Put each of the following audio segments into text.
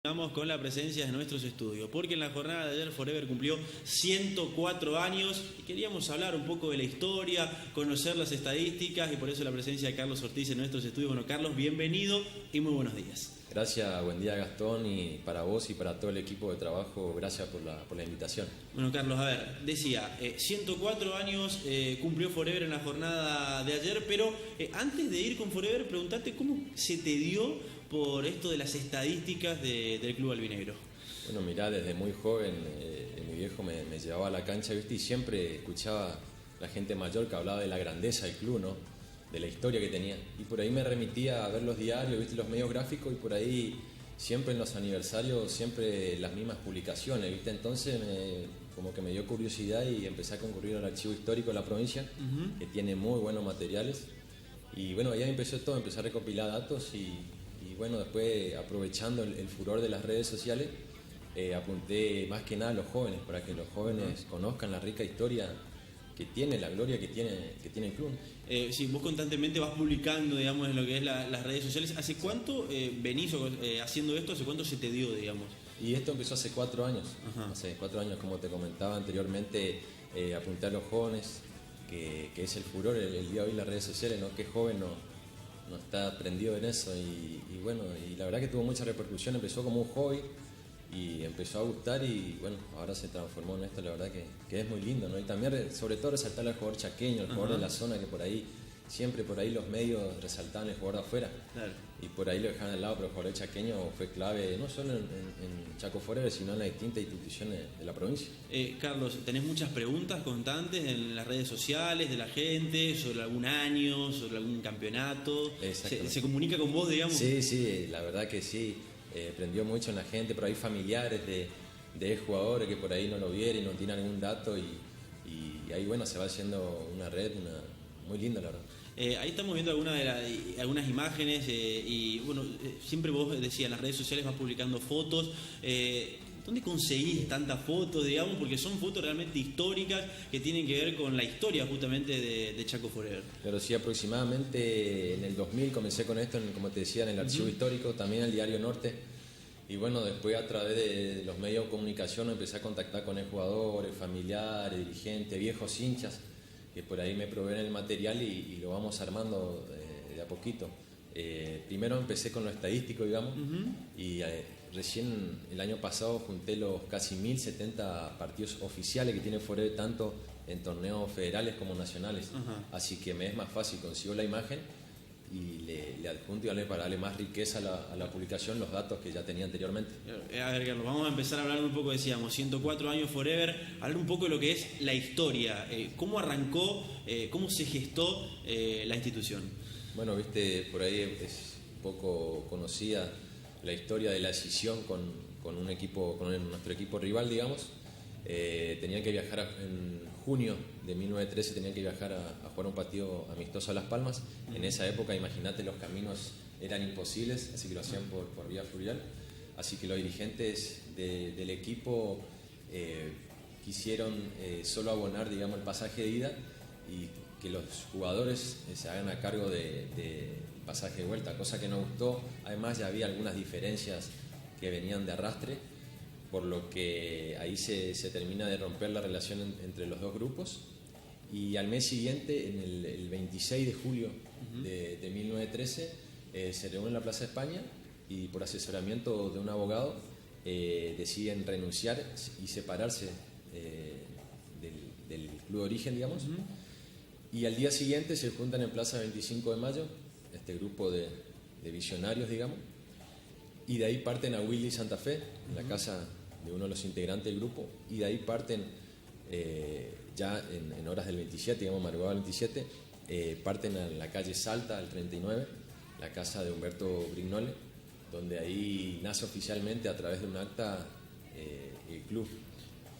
Estamos con la presencia de nuestros estudios, porque en la jornada de ayer Forever cumplió 104 años y queríamos hablar un poco de la historia, conocer las estadísticas y por eso la presencia de Carlos Ortiz en nuestros estudios. Bueno, Carlos, bienvenido y muy buenos días. Gracias, buen día Gastón, y para vos y para todo el equipo de trabajo, gracias por la invitación. Bueno, Carlos, a ver, decía, 104 años cumplió Forever en la jornada de ayer, pero antes de ir con Forever, preguntate cómo se te dio por esto de las estadísticas del Club Albinegro. Bueno, mirá, desde muy joven mi viejo me llevaba a la cancha, ¿viste? Y siempre escuchaba la gente mayor que hablaba de la grandeza del club, ¿no? De la historia que tenía. Y por ahí me remitía a ver los diarios, ¿viste? Los medios gráficos, y por ahí siempre en los aniversarios, siempre las mismas publicaciones, ¿viste? Entonces como que me dio curiosidad y empecé a concurrir al archivo histórico de la provincia, que tiene muy buenos materiales. Y bueno, ahí empezó todo, empecé a recopilar datos y bueno, después aprovechando el furor de las redes sociales, apunté más que nada a los jóvenes, para que los jóvenes conozcan la rica historia que tiene, la gloria que tiene el club. Sí, vos constantemente vas publicando, digamos, en lo que es las redes sociales. ¿Hace cuánto venís haciendo esto? ¿Hace cuánto se te dio, digamos? Y esto empezó hace 4 años. Ajá. Hace 4 años, como te comentaba anteriormente, apunté a los jóvenes, que es el furor el día de hoy, las redes sociales, ¿no? Qué joven no está prendido en eso, y bueno, y la verdad que tuvo mucha repercusión. Empezó como un hobby y empezó a gustar, y bueno, ahora se transformó en esto, la verdad que es muy lindo, ¿no? Y también sobre todo resaltar al jugador chaqueño, el jugador de la zona, que por ahí, siempre por ahí los medios resaltaban el jugador de afuera, Claro. y por ahí lo dejaban al lado, pero el jugador chaqueño fue clave, no solo en Chaco Forever, sino en las distintas instituciones de la provincia. Carlos, ¿tenés muchas preguntas constantes en las redes sociales de la gente sobre algún año, sobre algún campeonato? ¿Se comunica con vos, digamos? Sí, la verdad que sí. Prendió mucho en la gente, por ahí familiares de jugadores que por ahí no lo vieron y no tienen algún dato, y ahí bueno, se va haciendo una red muy linda, la verdad. Ahí estamos viendo algunas imágenes y bueno, siempre vos decías, en las redes sociales vas publicando fotos. ¿Dónde conseguís tantas fotos, digamos? Porque son fotos realmente históricas que tienen que ver con la historia justamente de Chaco Forever. Pero sí, aproximadamente en el 2000 comencé con esto, como te decía, en el archivo histórico, también en el Diario Norte. Y bueno, después a través de los medios de comunicación empecé a contactar con jugadores, familiares, dirigentes, viejos hinchas, que por ahí me proveen el material y lo vamos armando de a poquito. Primero empecé con lo estadístico, digamos, y recién el año pasado junté los casi 1070 partidos oficiales que tiene Forever, tanto en torneos federales como nacionales. Así que me es más fácil, consigo la imagen y le adjunto para darle más riqueza a la publicación, los datos que ya tenía anteriormente. A ver, Carlos, vamos a empezar a hablar un poco, decíamos, 104 años Forever, hablar un poco de lo que es la historia, cómo arrancó, cómo se gestó la institución. Bueno, viste, por ahí es poco conocida la historia de la escisión con un equipo, con nuestro equipo rival, digamos. Tenían que viajar en junio de 1913, tenían que viajar a jugar un partido amistoso a Las Palmas. En esa época, imagínate, los caminos eran imposibles, así que lo hacían por vía fluvial. Así que los dirigentes del equipo quisieron solo abonar, digamos, el pasaje de ida, y que los jugadores se hagan a cargo del pasaje de vuelta, cosa que no gustó. Además, ya había algunas diferencias que venían de arrastre, por lo que ahí se termina de romper la relación entre los dos grupos. Y al mes siguiente, en el 26 de julio de 1913, se reúnen en la Plaza España, y por asesoramiento de un abogado deciden renunciar y separarse del club de origen, digamos. Y al día siguiente se juntan en Plaza 25 de Mayo, este grupo de visionarios, digamos, y de ahí parten a Willy Santa Fe, en la casa de uno de los integrantes del grupo, y de ahí parten ya en horas del 27, digamos, madrugada del 27, parten a la calle Salta, al 39, la casa de Humberto Brignole, donde ahí nace oficialmente, a través de un acta, el club.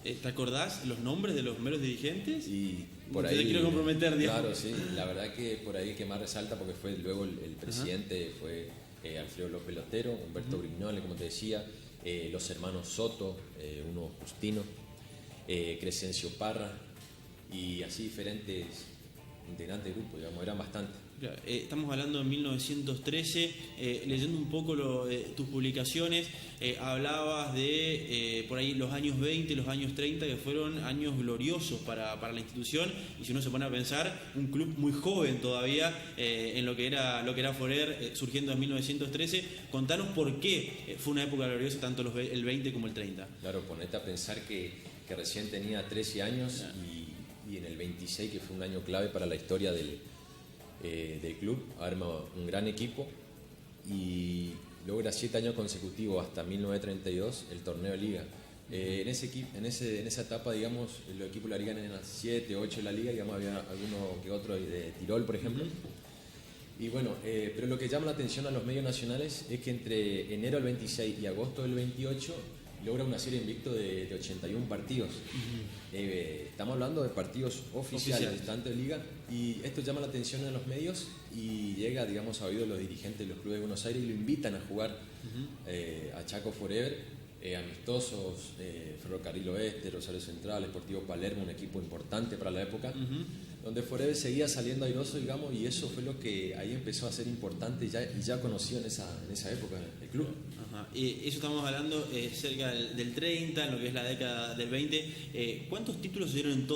¿Te acordás los nombres de los primeros dirigentes? Y por no ahí, te quiero comprometer, digamos. Claro, sí, la verdad que por ahí el que más resalta, porque fue luego el presidente, fue Alfredo López Lotero, Humberto Brignole, como te decía, los hermanos Soto, uno Justino, Crescencio Parra, y así diferentes integrantes del grupo, digamos, eran bastantes. Estamos hablando de 1913, leyendo un poco tus publicaciones, hablabas de por ahí los años 20, los años 30, que fueron años gloriosos para la institución, y si uno se pone a pensar, un club muy joven todavía en lo que era Forever, surgiendo en 1913. Contanos por qué fue una época gloriosa tanto el 20 como el 30. Claro, ponete a pensar que recién tenía 13 años y en el 26, que fue un año clave para la historia del club, arma un gran equipo y logra 7 años consecutivos hasta 1932 el torneo de liga. En esa etapa, digamos, los equipos de la liga eran 7, 8 de la liga, digamos, había alguno que otro de Tirol, por ejemplo. Y bueno, pero lo que llama la atención a los medios nacionales es que entre enero del 26 y agosto del 28 logra una serie invicto de 81 partidos. Estamos hablando de partidos oficiales, tanto de liga, y esto llama la atención a los medios y llega, digamos, a oídos de los dirigentes de los clubes de Buenos Aires y lo invitan a jugar a Chaco Forever, amistosos, Ferrocarril Oeste, Rosario Central, Sportivo Palermo, un equipo importante para la época, donde Forever seguía saliendo airoso, digamos, y eso fue lo que ahí empezó a ser importante y ya conocido en esa época el club. Y eso estamos hablando cerca del 30, en lo que es la década del 20. ¿Cuántos títulos se dieron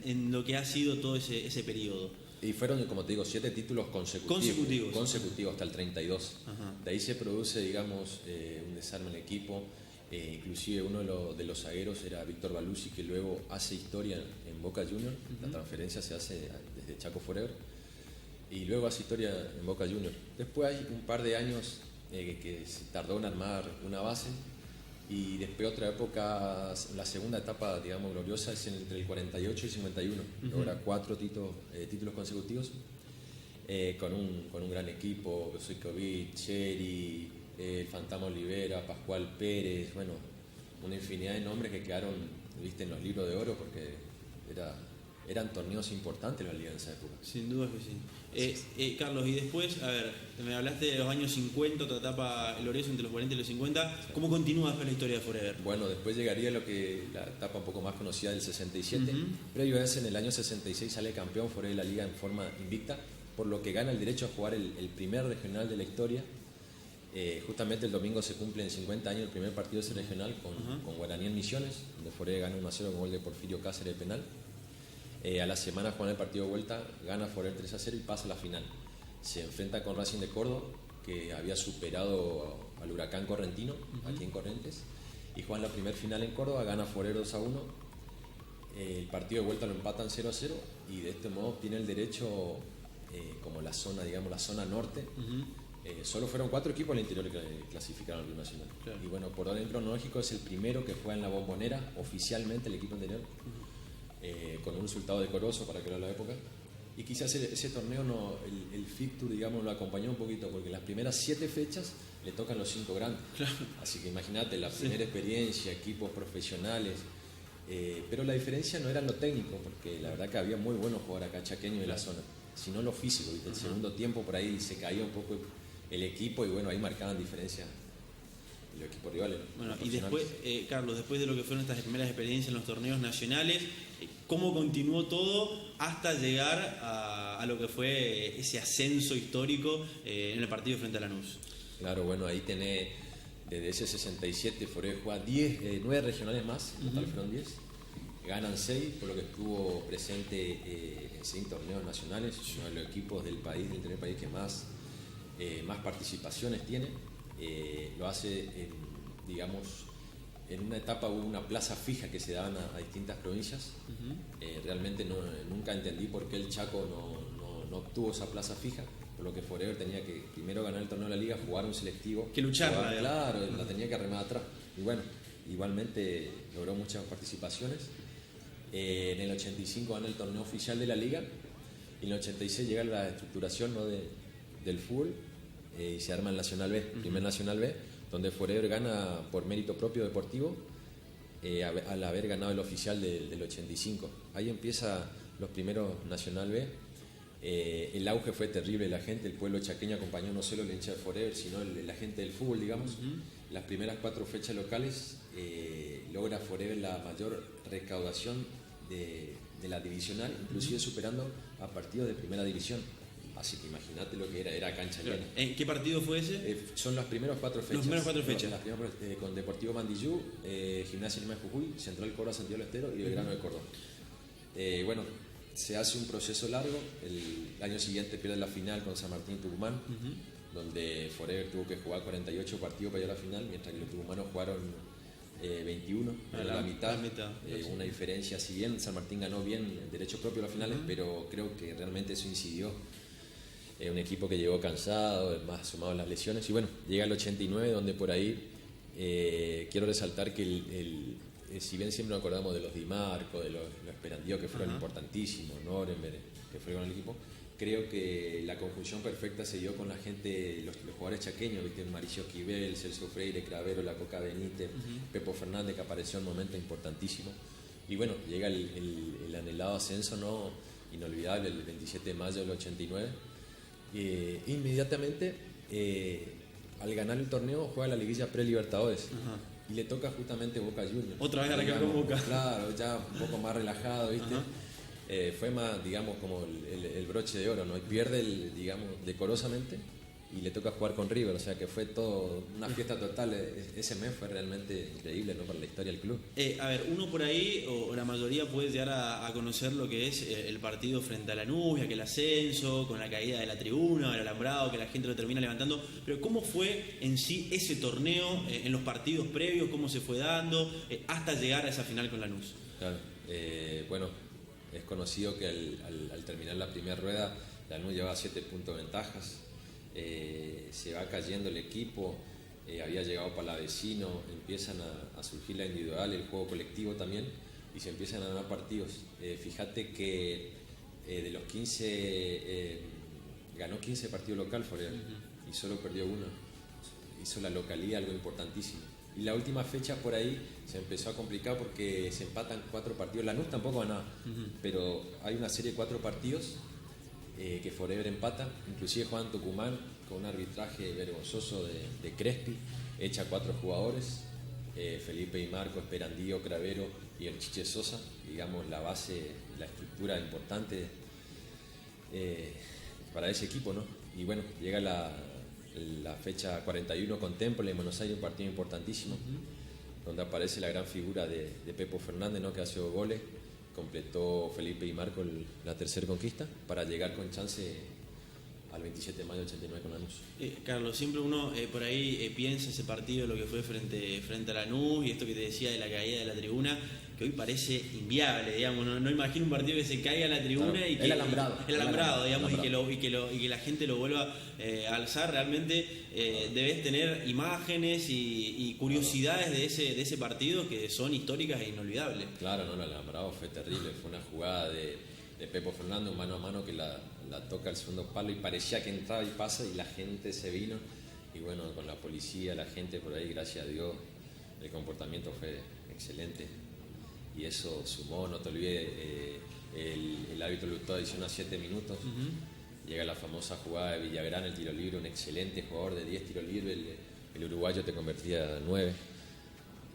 en lo que ha sido todo ese periodo? Y fueron, como te digo, 7 títulos consecutivos hasta el 32. De ahí se produce, digamos, un desarme en el equipo. Inclusive uno de los zagueros era Víctor Baluzzi, que luego hace historia en Boca Juniors. La transferencia se hace desde Chaco Forever y luego hace historia en Boca Juniors. Después hay un par de años que se tardó en armar una base, y después otra época, la segunda etapa, digamos, gloriosa, es entre el 48 y el 51. Logra 4 títulos consecutivos con un gran equipo: Sojkovic, Cheri, el Fantasma Olivera, Pascual Pérez, bueno, una infinidad de nombres que quedaron, viste, en los libros de oro, porque eran torneos importantes la liga en esa época. Sin duda que sí. Carlos, y después, a ver, me hablaste de los años 50, otra etapa gloriosa entre los 40 y los 50. ¿Cómo continúa después la historia de Forever? Bueno, después llegaría la etapa un poco más conocida del 67. Previo a ese, en el año 66 sale campeón Forever de la liga en forma invicta, por lo que gana el derecho a jugar el primer regional de la historia. Justamente el domingo se cumplen 50 años el primer partido de ese regional con Guaraní en Misiones, donde Forever gana 1-0 con gol de Porfirio Cáceres de penal. A la semana juega el partido de vuelta, gana Forever 3-0 y pasa a la final. Se enfrenta con Racing de Córdoba, que había superado al Huracán Correntino aquí en Corrientes, y juegan la primer final en Córdoba, gana Forever 2-1. El partido de vuelta lo empatan 0-0 y de este modo tiene el derecho, como la zona, digamos, la zona norte. Solo fueron 4 equipos al interior que clasificaron al Club Nacional. Claro. Y bueno, por orden cronológico es el primero que juega en la Bombonera, oficialmente el equipo anterior. Con un resultado decoroso para que era la época, y quizás ese torneo el fixture, digamos, lo acompañó un poquito, porque las primeras 7 fechas le tocan los 5 grandes. Claro. Así que imagínate, la primera experiencia, equipos profesionales, pero la diferencia no era lo técnico, porque la verdad que había muy buenos jugadores acá chaqueños de la zona, sino lo físico. ¿Viste? El segundo tiempo por ahí se caía un poco el equipo, y bueno, ahí marcaban diferencia los equipos rivales. Bueno, y después, Carlos, después de lo que fueron estas primeras experiencias en los torneos nacionales, ¿cómo continuó todo hasta llegar a lo que fue ese ascenso histórico en el partido frente a Lanús? Claro, bueno, ahí tenés, desde ese 67 Forever juega 9 regionales más, en total fueron 10, ganan 6, por lo que estuvo presente en 6 torneos nacionales, uno de los equipos del país, del primer país que más participaciones tiene. Lo hace, digamos, en una etapa hubo una plaza fija que se daban a distintas provincias. Realmente nunca entendí por qué el Chaco no obtuvo esa plaza fija, por lo que Forever tenía que primero ganar el torneo de la liga, jugar un selectivo. Que lucharla. Claro, la tenía que remar atrás. Y bueno, igualmente logró muchas participaciones. En el 85 gana el torneo oficial de la liga, y en el 86 llega la estructuración, ¿no?, del fútbol. Y se arma el Nacional B, primer Nacional B, donde Forever gana por mérito propio deportivo, al haber ganado el oficial del 85. Ahí empieza los primeros Nacional B. El auge fue terrible, la gente, el pueblo chaqueño acompañó no solo el hincha de Forever, sino la gente del fútbol, digamos. Las primeras 4 fechas locales logra Forever la mayor recaudación de la divisional, inclusive superando a partidos de primera división. Así que imagínate lo que era cancha llena. ¿En qué partido fue ese? Son las primeras 4 fechas. Las primeras 4 fechas. Con Deportivo Mandillú, Gimnasia Lima de Jujuy, Central Córdoba, Santiago del Estero y Belgrano de Córdoba. Bueno, se hace un proceso largo. El año siguiente pierde la final con San Martín y Tucumán, donde Forever tuvo que jugar 48 partidos para llegar a la final, mientras que los tucumanos jugaron 21, la mitad. Una diferencia, si bien San Martín ganó bien derecho propio a las finales, pero creo que realmente eso incidió. Un equipo que llegó cansado, más sumado a las lesiones, y bueno, llega el 89, donde por ahí quiero resaltar que si bien siempre nos acordamos de los Di Marco, de los Esperandío, que fueron importantísimos, Nuremberg, que fueron el equipo, creo que la conjunción perfecta se dio con la gente, los jugadores chaqueños, ¿viste? Mauricio Esquivel, Celso Freire, Cravero, La Coca Benítez, Pepo Fernández, que apareció en un momento importantísimo. Y bueno, llega el anhelado ascenso, ¿no? Inolvidable, el 27 de mayo del 89. Inmediatamente, al ganar el torneo, juega la liguilla pre-Libertadores. Y le toca justamente Boca Juniors. Otra vez arrancar con Boca. Claro, ya un poco más relajado, ¿viste? Fue más, digamos, como el broche de oro, ¿no? Y pierde, digamos, decorosamente, y le toca jugar con River, o sea que fue todo una fiesta total. Ese mes fue realmente increíble, ¿no? Para la historia del club. A ver, uno por ahí, o la mayoría puede llegar a conocer lo que es el partido frente a Lanús, aquel ascenso, con la caída de la tribuna, el alambrado, que la gente lo termina levantando, pero ¿cómo fue en sí ese torneo, en los partidos previos, cómo se fue dando, hasta llegar a esa final con Lanús? Claro, bueno, es conocido que al terminar la primera rueda, Lanús llevaba 7 puntos de ventajas. Se va cayendo el equipo, había llegado Palavecino, empiezan a surgir la individual, el juego colectivo también, y se empiezan a ganar partidos. Fíjate que de los 15, ganó 15 partidos local Forever, y solo perdió uno. Hizo la localía algo importantísimo. Y la última fecha por ahí se empezó a complicar porque se empatan 4 partidos. Lanús tampoco ganaba, pero hay una serie de 4 partidos que Forever empata, inclusive juegan Tucumán con un arbitraje vergonzoso de Crespi, echa 4 jugadores, Felipe y Marco, Esperandío, Cravero y el Chiche Sosa, digamos la base, la estructura importante para ese equipo, ¿no? Y bueno, llega la fecha 41 con Temple en Buenos Aires, un partido importantísimo, donde aparece la gran figura de Pepo Fernández, ¿no? Que hace 2 goles. Completó Felipe y Marco la tercera conquista para llegar con chance al 27 de mayo del 89 con Lanús. Carlos, siempre uno por ahí piensa ese partido, lo que fue frente a Lanús, y esto que te decía de la caída de la tribuna, que hoy parece inviable, digamos, no imagino un partido que se caiga la tribuna, claro, y que el alambrado, digamos, y que la gente lo vuelva a alzar. Realmente debes tener imágenes y curiosidades de ese partido que son históricas e inolvidables. Claro, no, el alambrado fue terrible, fue una jugada de Pepo Fernández, mano a mano, que la toca al segundo palo y parecía que entraba y pasa, y la gente se vino, y bueno, con la policía, la gente por ahí, gracias a Dios, el comportamiento fue excelente, y eso sumó. No te olvides, el árbitro luchó adicional a 7 minutos, llega la famosa jugada de Villagrán, el tiro libre, un excelente jugador de 10 tiros libres, el uruguayo te convertía en 9,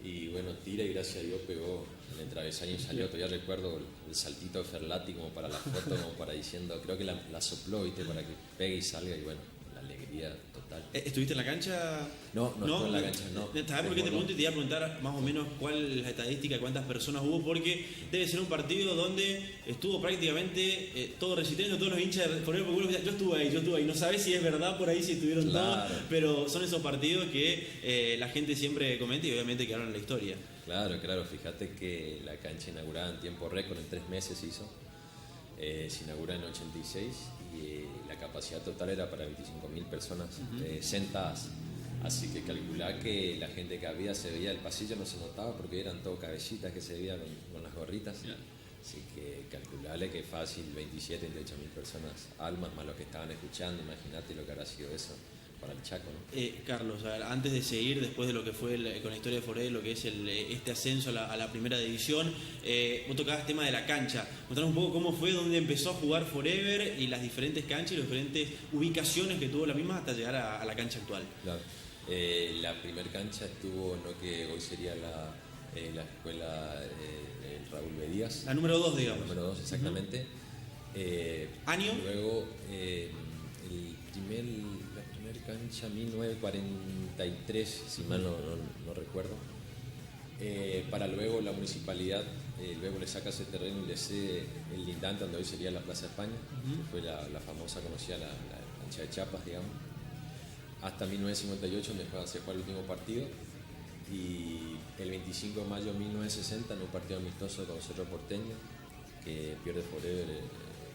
y bueno, tira y gracias a Dios pegó en el travesaño y salió. Todavía recuerdo el saltito de Ferlati como para la foto, como para diciendo, creo que la sopló, ¿viste? Para que pegue y salga, y bueno, la alegría total. ¿Estuviste en la cancha? No estuve en la cancha, no. ¿Sabes por qué te pregunto? Y te iba a preguntar más o menos cuál es la estadística, cuántas personas hubo, porque debe ser un partido donde estuvo prácticamente todo resistiendo, todos los hinchas de Forever, porque yo estuve ahí, no sabes si es verdad por ahí, si estuvieron todos, pero son esos partidos que la gente siempre comenta y obviamente quedaron en la historia. Claro, fíjate que la cancha inaugurada en tiempo récord, en 3 meses se hizo, se inaugura en 86 y la capacidad total era para 25.000 personas sentadas, así que calculá que la gente que había se veía, el pasillo no se notaba porque eran todo cabecitas que se veían con las gorritas, así que calculale que fácil 27, 28.000 personas, almas más los que estaban escuchando, imagínate lo que habrá sido eso para el Chaco, ¿no? Carlos, a ver, antes de seguir, después de lo que fue con la historia de Forever, lo que es este ascenso a la primera división, vos tocabas tema de la cancha. Contanos un poco cómo fue, dónde empezó a jugar Forever y las diferentes canchas y las diferentes ubicaciones que tuvo la misma hasta llegar a la cancha actual. Claro. La primera cancha estuvo en lo que hoy sería la escuela Raúl Bedías. La número 2, digamos. La número 2, exactamente. ¿Año? Luego la primera cancha 1943, si mal no recuerdo. Para luego la municipalidad luego le saca ese terreno y le cede el lindante donde hoy sería la Plaza España, que fue la famosa, conocida la cancha de Chiapas, digamos, hasta 1958, donde se juega el último partido, y el 25 de mayo de 1960, en un partido amistoso con Cerro Porteño, que pierde Forever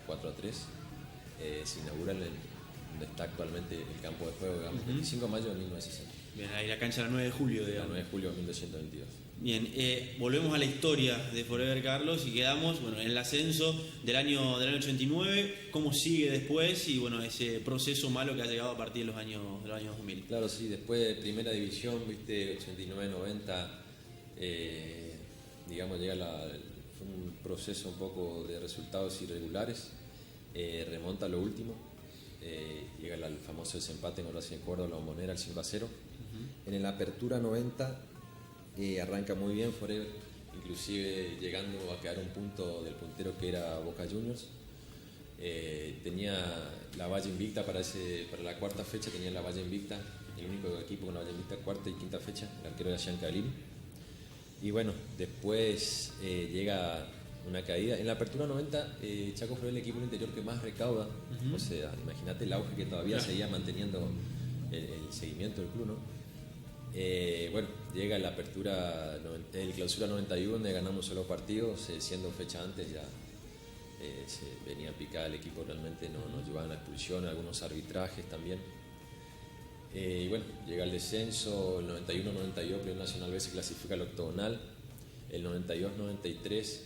4-3, se inaugura donde está actualmente el campo de juego, digamos, 25 de mayo de 1960. Bien, ahí la cancha la 9 de julio, digamos. La 9 de julio de 1922. Bien, volvemos a la historia de Forever Carlos y quedamos en el ascenso del año 89, cómo sigue después y ese proceso malo que ha llegado a partir de los años 2000. Claro, sí, después de primera división, 89-90, digamos, fue un proceso un poco de resultados irregulares, remonta a lo último, llega el famoso desempate en Horacio de Córdoba, la Bombonera, el 5-0. En la apertura 90 arranca muy bien Forever, inclusive llegando a quedar un punto del puntero que era Boca Juniors. Tenía la valla invicta para la cuarta fecha, tenía la valla invicta, el único equipo con la valla invicta, cuarta y quinta fecha, el arquero era Jean Caglini. Y después llega una caída. En la apertura 90, Chaco fue el equipo del interior que más recauda. O sea, imagínate el auge que todavía seguía manteniendo el seguimiento del club, ¿no? Llega la apertura, el clausura 91, donde ganamos un solo partido, siendo fecha antes ya se venía picada el equipo, realmente nos llevaban a la expulsión, algunos arbitrajes también. Llega el descenso, el 91-92, Club Nacional B se clasifica al octogonal, el 92-93,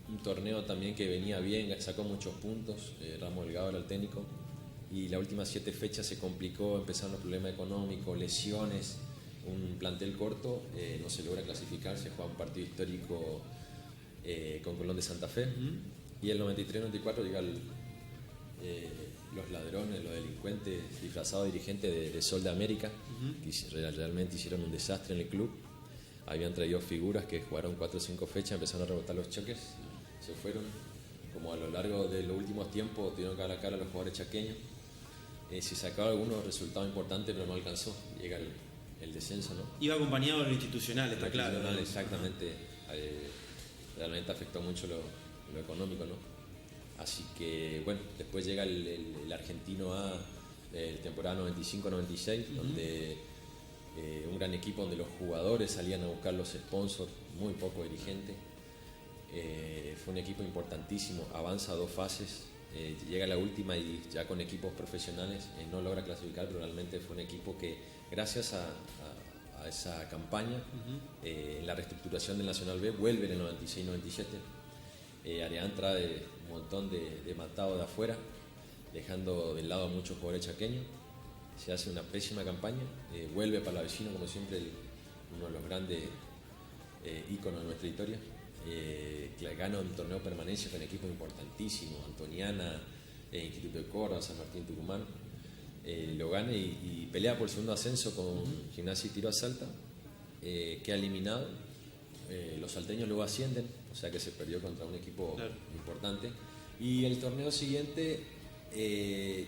un torneo también que venía bien, sacó muchos puntos, Ramos Delgado era el técnico, y las últimas 7 fechas se complicó, empezaron los problemas económicos, lesiones, un plantel corto, no se logra clasificar, se juega un partido histórico con Colón de Santa Fe, y el 93-94 llegan los ladrones, los delincuentes disfrazados de dirigentes de Sol de América, que realmente hicieron un desastre en el club. Habían traído figuras que jugaron 4 o 5 fechas, empezaron a rebotar los choques, se fueron, como a lo largo de los últimos tiempos tuvieron que dar la cara a los jugadores chaqueños. Se sacaron algunos resultados importantes, pero no alcanzó. Llega el descenso, ¿no? Iba acompañado de lo institucional, está claro. Exactamente. Realmente afectó mucho lo económico, ¿no? Así que, después llega el Argentino A, temporada 95-96, donde un gran equipo donde los jugadores salían a buscar los sponsors, muy poco dirigentes. Fue un equipo importantísimo, avanza 2 fases. Llega la última y ya con equipos profesionales no logra clasificar, pero realmente fue un equipo que gracias a esa campaña, en la reestructuración del Nacional B, vuelve en el 96-97. Areán trae un montón de matados de afuera, dejando de lado a muchos jugadores chaqueños. Se hace una pésima campaña, vuelve Palavecino como siempre uno de los grandes íconos de nuestra historia. Gana un torneo permanencia con equipos importantísimos, Antoniana, Instituto de Córdoba, San Martín Tucumán, lo gana y pelea por el segundo ascenso con Gimnasia y Tiro a Salta, queda eliminado, los salteños luego ascienden, o sea que se perdió contra un equipo importante, y el torneo siguiente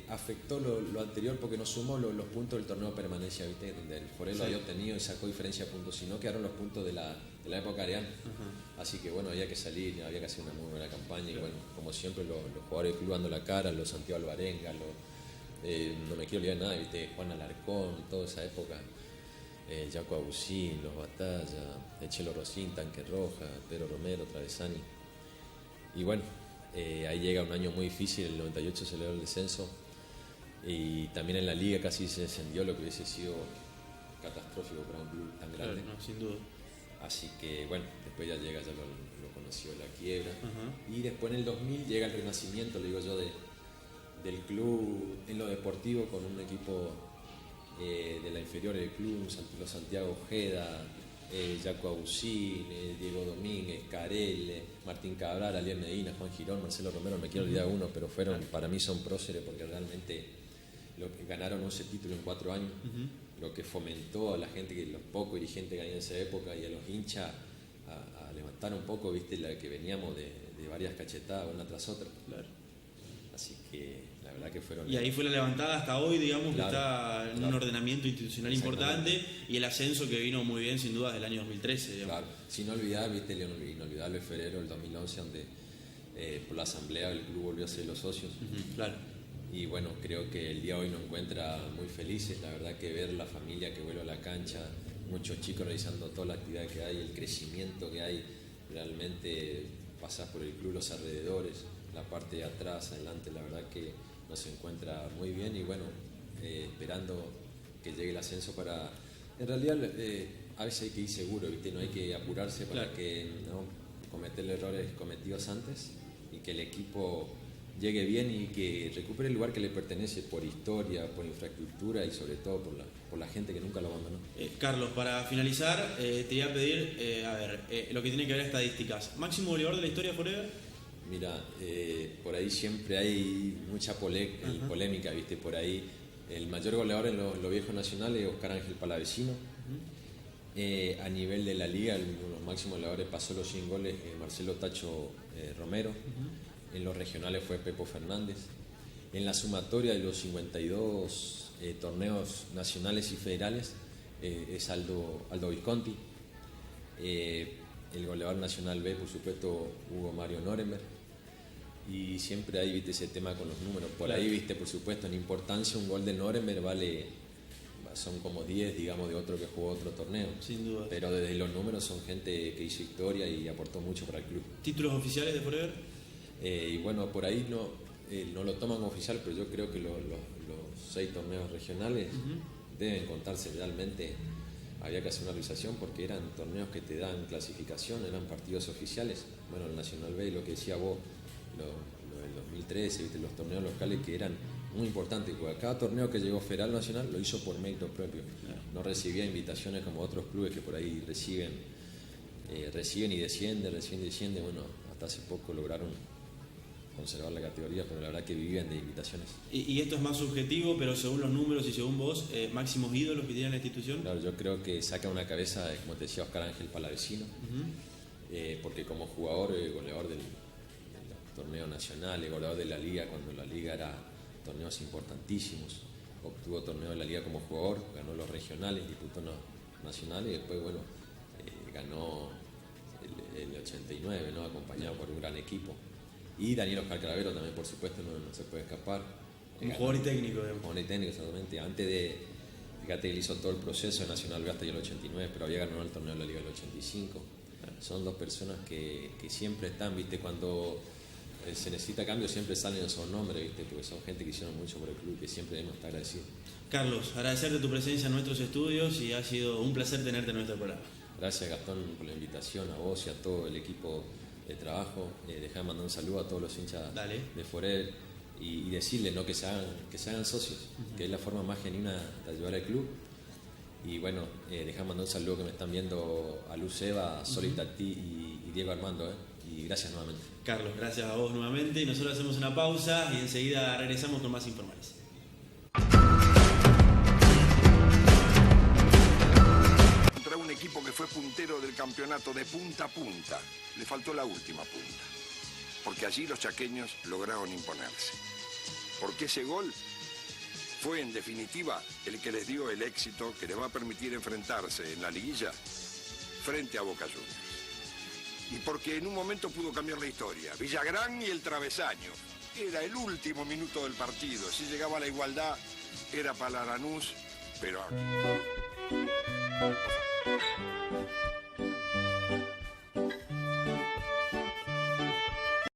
afectó lo anterior porque no sumó los puntos del torneo permanencia, ¿viste? Donde el Forel lo había obtenido y sacó diferencia de puntos, sino quedaron los puntos de la época Areán. Así que había que salir, había que hacer una muy buena campaña y como siempre los jugadores del club dando la cara, los Santiago Alvarenga, no me quiero olvidar nada, ¿viste? Juan Alarcón, toda esa época, Jaco Abusín, los Batalla, Chelo Rosín, Tanque Roja, Pedro Romero, Travesani. Y ahí llega un año muy difícil, el 98 se logró el descenso y también en la liga casi se descendió, lo que hubiese sido catastrófico para un club tan grande. Claro, no, sin duda. Así que después ya lo conoció la quiebra. Y después en el 2000 llega el renacimiento, le digo yo, del club en lo deportivo con un equipo de la inferior del club, los Santiago Ojeda, Jaco Abusín, Diego Domínguez, Carel, Martín Cabral, Alier Medina, Juan Girón, Marcelo Romero, me quiero olvidar uno, pero para mí son próceres porque realmente ganaron 11 títulos en 4 años, lo que fomentó a la gente, los pocos dirigentes que había en esa época y a los hinchas a levantar un poco, viste, la que veníamos de varias cachetadas una tras otra. Claro. Así que La verdad que fueron... Y ahí fue la levantada hasta hoy, digamos, claro, que está en un ordenamiento institucional importante, y el ascenso que vino muy bien, sin duda, del año 2013. Digamos. Claro, sin olvidar, viste, inolvidable febrero del 2011, donde por la asamblea el club volvió a ser los socios. Claro. Y bueno, creo que el día de hoy nos encuentra muy felices, la verdad que ver la familia que vuelve a la cancha, muchos chicos realizando toda la actividad que hay, el crecimiento que hay, realmente pasar por el club, los alrededores, la parte de atrás, adelante, la verdad que nos encuentra muy bien y bueno, esperando que llegue el ascenso para... En realidad a veces hay que ir seguro, ¿viste? No hay que apurarse para que no cometer errores cometidos antes y que el equipo llegue bien y que recupere el lugar que le pertenece por historia, por infraestructura y sobre todo por la gente que nunca lo abandonó. Carlos, para finalizar, te iba a pedir, lo que tiene que ver estadísticas. ¿Máximo goleador de la historia Forever? Mira, por ahí siempre hay mucha polémica, ¿viste? Por ahí el mayor goleador en los viejos nacionales es Oscar Ángel Palavecino. A nivel de la liga, los máximos goleadores pasó los 100 goles Marcelo Tacho Romero. En los regionales fue Pepo Fernández. En la sumatoria de los 52 torneos nacionales y federales es Aldo Visconti. El goleador nacional B, por supuesto, Hugo Mario Nuremberg. Y siempre hay, viste, ese tema con los números. Por ahí, viste, por supuesto, en importancia un gol de Nuremberg son como 10, digamos, de otro que jugó otro torneo. Sin duda. Pero desde los números son gente que hizo historia y aportó mucho para el club. ¿Títulos oficiales de Forever? Y bueno, por ahí no lo toman oficial, pero yo creo que los 6 torneos regionales deben contarse realmente. Había que hacer una realización porque eran torneos que te dan clasificación, eran partidos oficiales. Bueno, el Nacional B, lo que decía vos, lo del 2013, ¿viste? Los torneos locales que eran muy importantes. Cada torneo que llegó Federal Nacional lo hizo por mérito propio. No recibía invitaciones como otros clubes que por ahí reciben y descienden. Bueno, hasta hace poco lograron conservar la categoría, pero la verdad que vivían de invitaciones. Y esto es más subjetivo, pero según los números y según vos, máximos ídolos que tiene la institución. Claro, yo creo que saca una cabeza, como te decía, Oscar Ángel Palavecino, porque como jugador, goleador del torneo nacional, goleador de la liga, cuando la liga era torneos importantísimos, obtuvo torneo de la liga como jugador, ganó los regionales, disputó nacionales y después, bueno, ganó el 89, ¿no? Acompañado por un gran equipo. Y Daniel Oscar Cravero también, por supuesto, no se puede escapar. Un jugador y técnico. Un jugador y técnico, exactamente. Fíjate que él hizo todo el proceso de Nacional B hasta el 89, pero había ganado el torneo de la Liga del 85. Son dos personas que siempre están, ¿viste? Cuando se necesita cambio, siempre salen esos nombres, ¿viste? Porque son gente que hicieron mucho por el club, que siempre debemos estar agradecidos. Carlos, agradecerte tu presencia en nuestros estudios y ha sido un placer tenerte en nuestro programa. Gracias, Gastón, por la invitación, a vos y a todo el equipo de trabajo. Dejá de mandar un saludo a todos los hinchas de Forever y decirles, ¿no? que se hagan socios, que es la forma más genuina de ayudar al club. Y bueno, dejá de mandar un saludo que me están viendo a Luz Eva, Solita y Diego Armando. Y gracias nuevamente. Carlos, gracias a vos nuevamente. Y nosotros hacemos una pausa y enseguida regresamos con más informales. Un equipo que fue puntero del campeonato de punta a punta. Le faltó la última punta. Porque allí los chaqueños lograron imponerse. Porque ese gol fue en definitiva el que les dio el éxito que les va a permitir enfrentarse en la liguilla frente a Boca Juniors. Y porque en un momento pudo cambiar la historia. Villagrán y el travesaño. Era el último minuto del partido. Si llegaba a la igualdad era para Lanús, pero...